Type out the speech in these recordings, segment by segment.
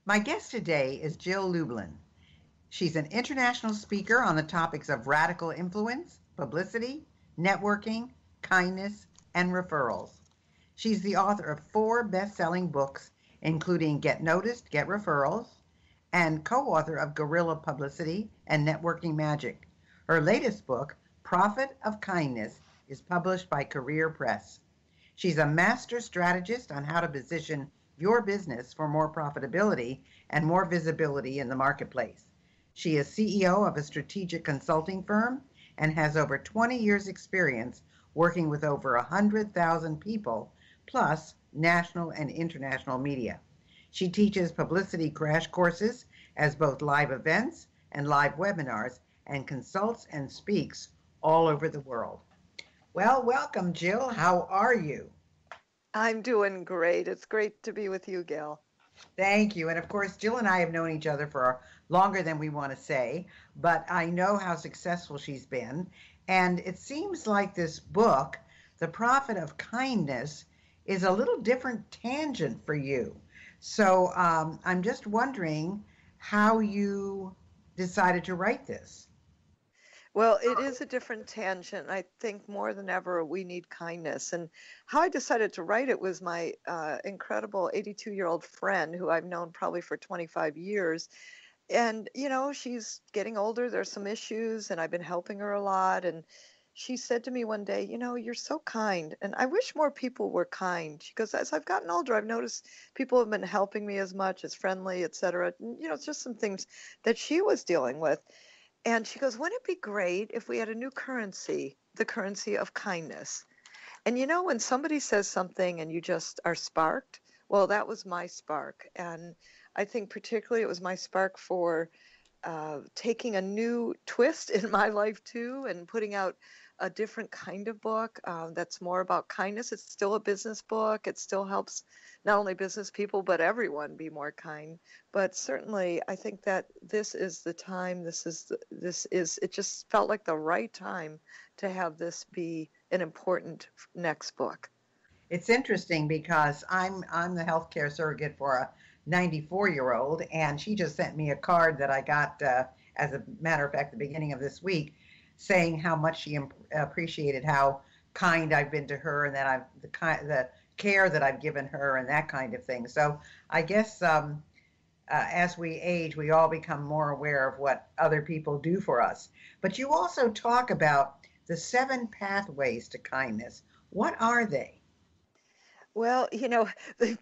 My guest today is Jill Lublin. She's an international speaker on the topics of radical influence, publicity, networking, kindness, and referrals. She's the author of four best selling books, including Get Noticed, Get Referrals, and co author of Guerrilla Publicity and Networking Magic. Her latest book, Profit of Kindness, is published by Career Press. She's a master strategist on how to position your business for more profitability and more visibility in the marketplace. She is CEO of a strategic consulting firm and has over 20 years' experience working with over 100,000 people, plus national and international media. She teaches publicity crash courses as both live events and live webinars and consults and speaks all over the world. Well, welcome, Jill. How are you? I'm doing great. It's great to be with you, Gail. Thank you. And of course, Jill and I have known each other for longer than we want to say, but I know how successful she's been. And it seems like this book, The Profit of Kindness, is a little different tangent for you. So I'm just wondering how you decided to write this. Well, it is a different tangent. I think more than ever we need kindness. And how I decided to write it was my incredible 82-year-old friend who I've known probably for 25 years. And, she's getting older. There's some issues, and I've been helping her a lot. And she said to me one day, you're so kind. And I wish more people were kind. She goes, as I've gotten older, I've noticed people have been helping me as much, as friendly, et cetera. It's just some things that she was dealing with. And she goes, wouldn't it be great if we had a new currency, the currency of kindness? And when somebody says something and you just are sparked, well, that was my spark. And I think particularly it was my spark for taking a new twist in my life too, and putting out a different kind of book that's more about kindness. It's still a business book. It still helps not only business people, but everyone be more kind. But certainly, I think that this is the time. It just felt like the right time to have this be an important next book. It's interesting because I'm the healthcare surrogate for a 94-year-old, and she just sent me a card that I got, as a matter of fact, the beginning of this week, saying how much she appreciated how kind I've been to her, and that the care that I've given her, and that kind of thing. So I guess as we age, we all become more aware of what other people do for us. But you also talk about the 7 pathways to kindness. What are they? Well,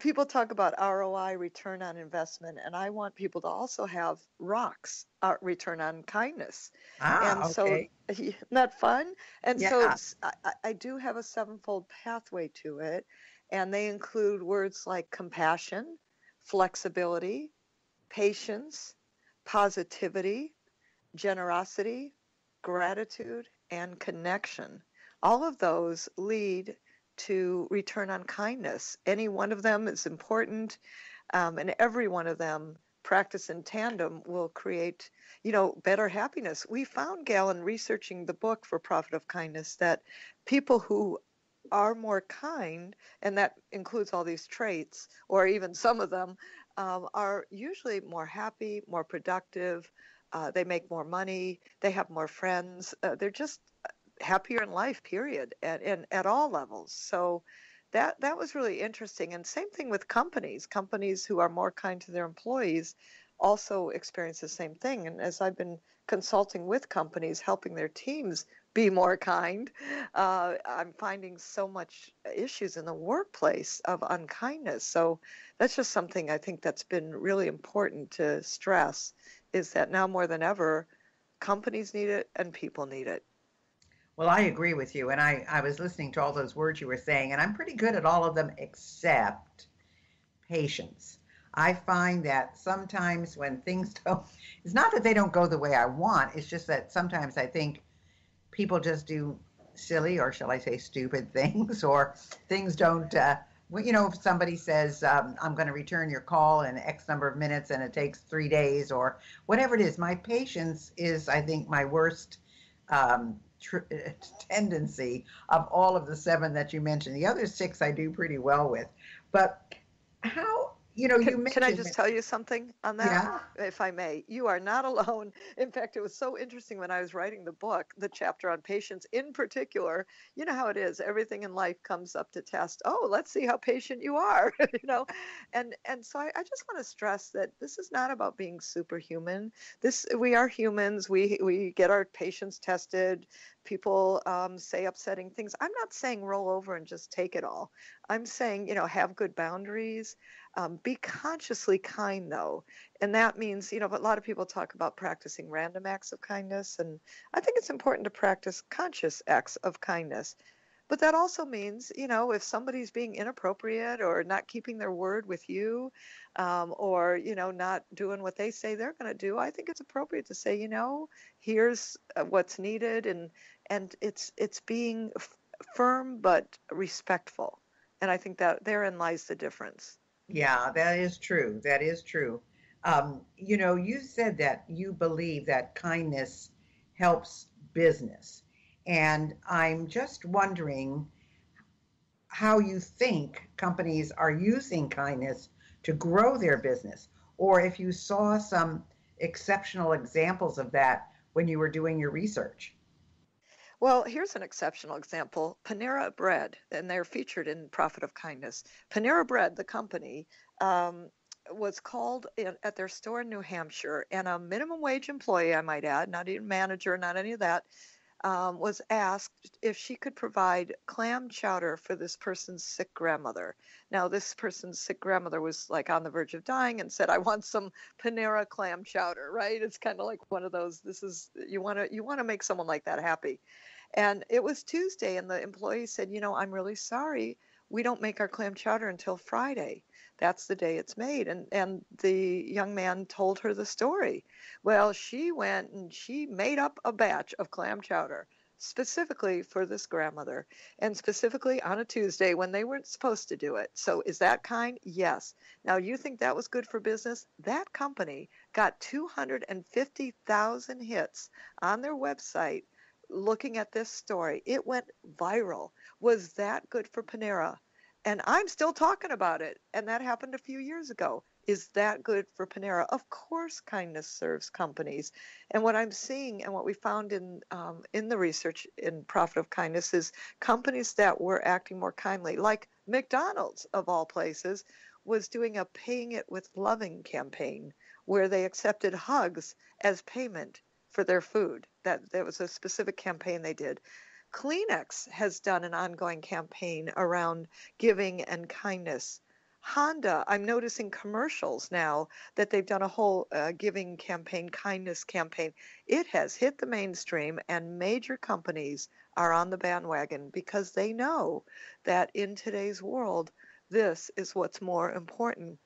people talk about ROI, return on investment, and I want people to also have rocks, return on kindness. And so, Okay. isn't that fun? And so Yeah. I do have a sevenfold pathway to it, and they include words like compassion, flexibility, patience, positivity, generosity, gratitude, and connection. All of those lead to return on kindness. Any one of them is important, and every one of them practice in tandem will create, better happiness. We found, Gail, in researching the book for Profit of Kindness, that people who are more kind, and that includes all these traits, or even some of them, are usually more happy, more productive. They make more money. They have more friends. They're just happier in life, period, and at all levels. So that was really interesting. And same thing with companies. Companies who are more kind to their employees also experience the same thing. And as I've been consulting with companies, helping their teams be more kind, I'm finding so much issues in the workplace of unkindness. So that's just something I think that's been really important to stress, is that now more than ever, companies need it and people need it. Well, I agree with you. And I was listening to all those words you were saying, and I'm pretty good at all of them except patience. I find that sometimes when things don't, it's not that they don't go the way I want, it's just that sometimes I think people just do silly, or shall I say stupid things, or things don't, if somebody says, I'm going to return your call in X number of minutes and it takes 3 days, or whatever it is, my patience is, I think, my worst tendency of all of the 7 that you mentioned. The other 6 I do pretty well with. But how You Can I mentioned just that. tell you something on that? Yeah. If I may, you are not alone. In fact, it was so interesting when I was writing the book, the chapter on patience in particular. You know how it is. Everything in life comes up to test. Oh, let's see how patient you are, And so I just want to stress that this is not about being superhuman. We are humans. We get our patience tested. People say upsetting things. I'm not saying roll over and just take it all. I'm saying, have good boundaries. Be consciously kind, though. And that means, but a lot of people talk about practicing random acts of kindness. And I think it's important to practice conscious acts of kindness. But that also means, if somebody's being inappropriate or not keeping their word with you, or, not doing what they say they're going to do, I think it's appropriate to say, here's what's needed. And it's being firm but respectful. And I think that therein lies the difference. Yeah, that is true. That is true. You said that you believe that kindness helps business. And I'm just wondering how you think companies are using kindness to grow their business, or if you saw some exceptional examples of that when you were doing your research. Well, here's an exceptional example. Panera Bread, and they're featured in Profit of Kindness. Panera Bread, the company, was called at their store in New Hampshire, and a minimum wage employee, I might add, not even manager, not any of that, was asked if she could provide clam chowder for this person's sick grandmother. Now, this person's sick grandmother was like on the verge of dying and said, "I want some Panera clam chowder." Right? It's kind of like one of those. This is you want to make someone like that happy. And it was Tuesday, and the employee said, "I'm really sorry. We don't make our clam chowder until Friday. That's the day it's made." And the young man told her the story. Well, she went and she made up a batch of clam chowder specifically for this grandmother, and specifically on a Tuesday when they weren't supposed to do it. So is that kind? Yes. Now, you think that was good for business? That company got 250,000 hits on their website looking at this story. It went viral. Was that good for Panera? And I'm still talking about it. And that happened a few years ago. Is that good for Panera? Of course, kindness serves companies. And what I'm seeing and what we found in the research in Profit of Kindness is companies that were acting more kindly, like McDonald's of all places, was doing a Paying It with Loving campaign where they accepted hugs as payment for their food. That was a specific campaign they did. Kleenex has done an ongoing campaign around giving and kindness. Honda, I'm noticing commercials now that they've done a whole giving campaign, kindness campaign. It has hit the mainstream, and major companies are on the bandwagon because they know that in today's world, this is what's more important,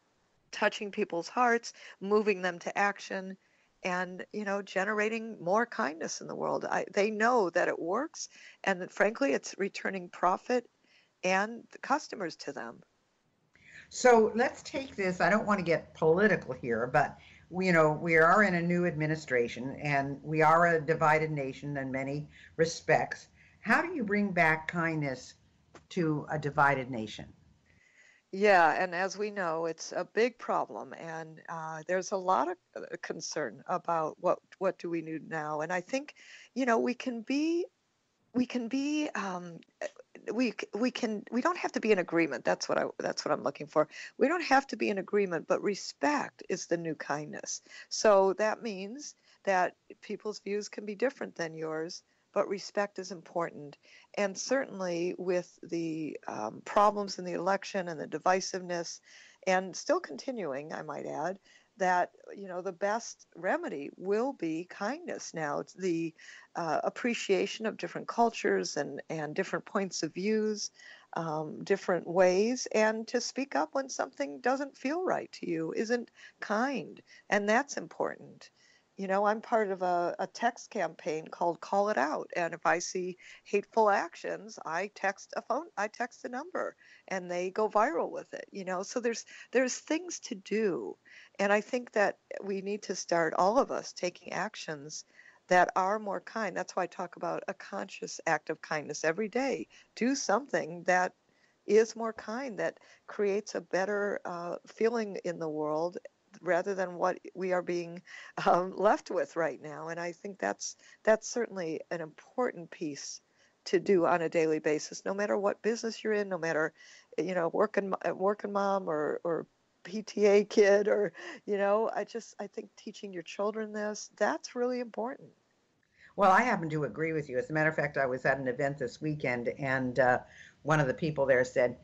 touching people's hearts, moving them to action, and generating more kindness in the world. They know that it works, and that frankly, it's returning profit and customers to them. So let's take this. I don't want to get political here, but we are in a new administration and we are a divided nation in many respects. How do you bring back kindness to a divided nation? Yeah, and as we know, it's a big problem, and there's a lot of concern about what do we do now. And I think, we can be we don't have to be in agreement. That's what I'm looking for. We don't have to be in agreement, but respect is the new kindness. So that means that people's views can be different than yours, but respect is important. And certainly with the problems in the election and the divisiveness, and still continuing, I might add, that the best remedy will be kindness now. It's the appreciation of different cultures and different points of views, different ways, and to speak up when something doesn't feel right to you, isn't kind, and that's important. I'm part of a text campaign called Call It Out. And if I see hateful actions, I text a number, and they go viral with it. So there's things to do. And I think that we need to start, all of us, taking actions that are more kind. That's why I talk about a conscious act of kindness every day. Do something that is more kind, that creates a better feeling in the world rather than what we are being left with right now. And I think that's certainly an important piece to do on a daily basis, no matter what business you're in, no matter, working mom or PTA kid, or, I think teaching your children this, that's really important. Well, I happen to agree with you. As a matter of fact, I was at an event this weekend, and one of the people there said,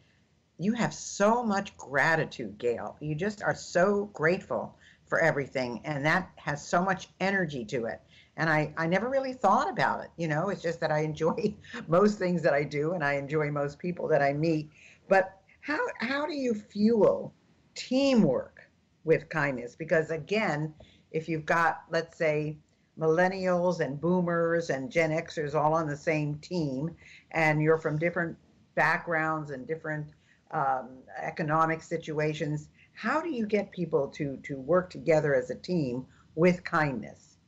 "You have so much gratitude, Gail. You just are so grateful for everything, and that has so much energy to it." And I never really thought about it. It's just that I enjoy most things that I do, and I enjoy most people that I meet. But how do you fuel teamwork with kindness? Because again, if you've got, let's say, millennials and boomers and Gen Xers all on the same team, and you're from different backgrounds and different economic situations, how do you get people to work together as a team with kindness?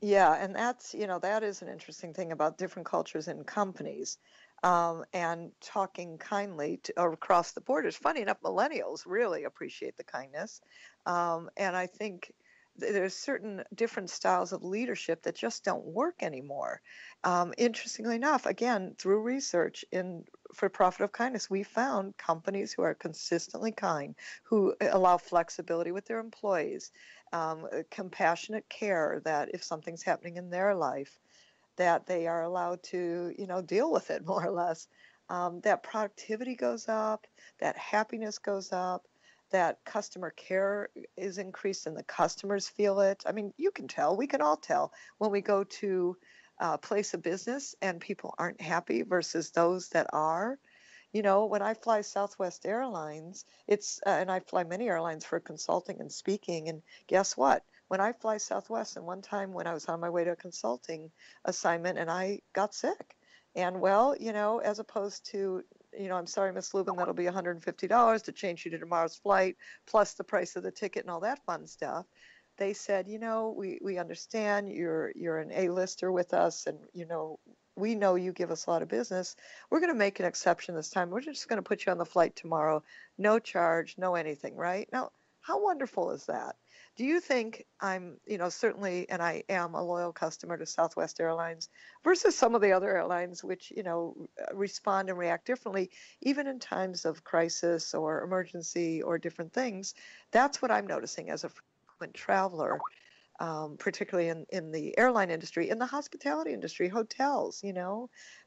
Yeah, and that is an interesting thing about different cultures and companies, and talking kindly across the borders. Funny enough, millennials really appreciate the kindness, and I think there's certain different styles of leadership that just don't work anymore. Interestingly enough, again, through research for profit of kindness, we found companies who are consistently kind, who allow flexibility with their employees, compassionate care, that if something's happening in their life, that they are allowed to, deal with it more or less. That productivity goes up, that happiness goes up, that customer care is increased and the customers feel it. I mean, you can tell, we can all tell when we go to a place of business and people aren't happy versus those that are. When I fly Southwest Airlines, and I fly many airlines for consulting and speaking, and guess what? When I fly Southwest, and one time when I was on my way to a consulting assignment and I got sick, and well, as opposed to, I'm sorry, Miss Lubin, that'll be $150 to change you to tomorrow's flight, plus the price of the ticket and all that fun stuff. They said, we understand you're an A-lister with us, and we know you give us a lot of business. We're going to make an exception this time. We're just going to put you on the flight tomorrow, no charge, no anything, right? Now, how wonderful is that? Do you think I'm, certainly, and I am a loyal customer to Southwest Airlines versus some of the other airlines, which, respond and react differently, even in times of crisis or emergency or different things? That's what I'm noticing as a frequent traveler, particularly in the airline industry, in the hospitality industry, hotels.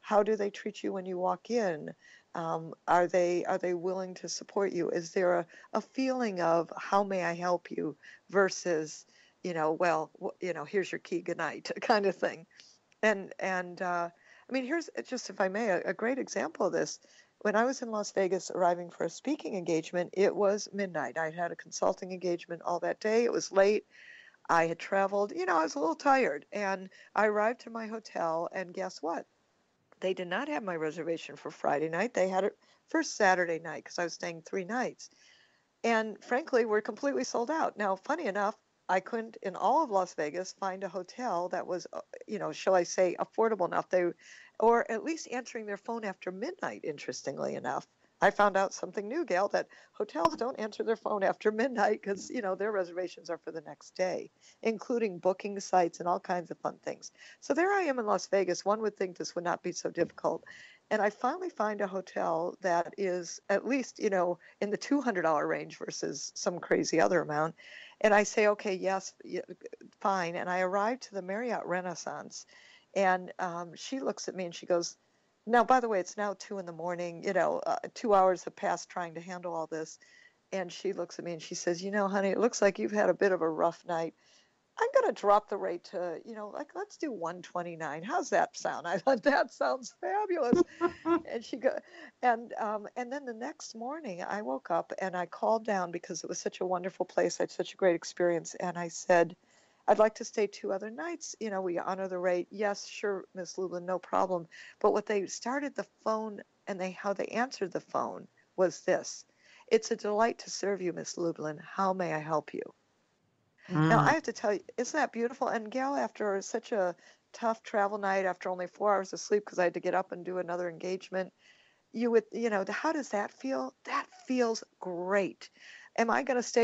How do they treat you when you walk in? Are they willing to support you? Is there a feeling of how may I help you versus, well, here's your key, good night kind of thing. And I mean, here's just, if I may, a great example of this. When I was in Las Vegas arriving for a speaking engagement, it was midnight. I had a consulting engagement all that day. It was late. I had traveled, I was a little tired, and I arrived to my hotel, and guess what? They did not have my reservation for Friday night. They had it for Saturday night because I was staying 3 nights. And frankly, we're completely sold out. Now, funny enough, I couldn't in all of Las Vegas find a hotel that was, shall I say, affordable enough. Or at least answering their phone after midnight, interestingly enough. I found out something new, Gail, that hotels don't answer their phone after midnight because, their reservations are for the next day, including booking sites and all kinds of fun things. So there I am in Las Vegas. One would think this would not be so difficult. And I finally find a hotel that is at least, in the $200 range versus some crazy other amount. And I say, okay, yes, fine. And I arrive to the Marriott Renaissance, and she looks at me and she goes, now, by the way, it's now 2 in the morning, 2 hours have passed trying to handle all this. And she looks at me and she says, honey, it looks like you've had a bit of a rough night. I'm going to drop the rate to, let's do 129. How's that sound? I thought that sounds fabulous. And she go, and then the next morning I woke up and I called down because it was such a wonderful place. I had such a great experience. And I said, I'd like to stay 2 other nights. We honor the rate. Yes, sure, Miss Lublin, no problem. But what they started the phone and how they answered the phone was this: "It's a delight to serve you, Miss Lublin. How may I help you?" Now, Mm. I have to tell you, isn't that beautiful? And Gail, after such a tough travel night, after only 4 hours of sleep because I had to get up and do another engagement, you would, how does that feel? That feels great. Am I going to stay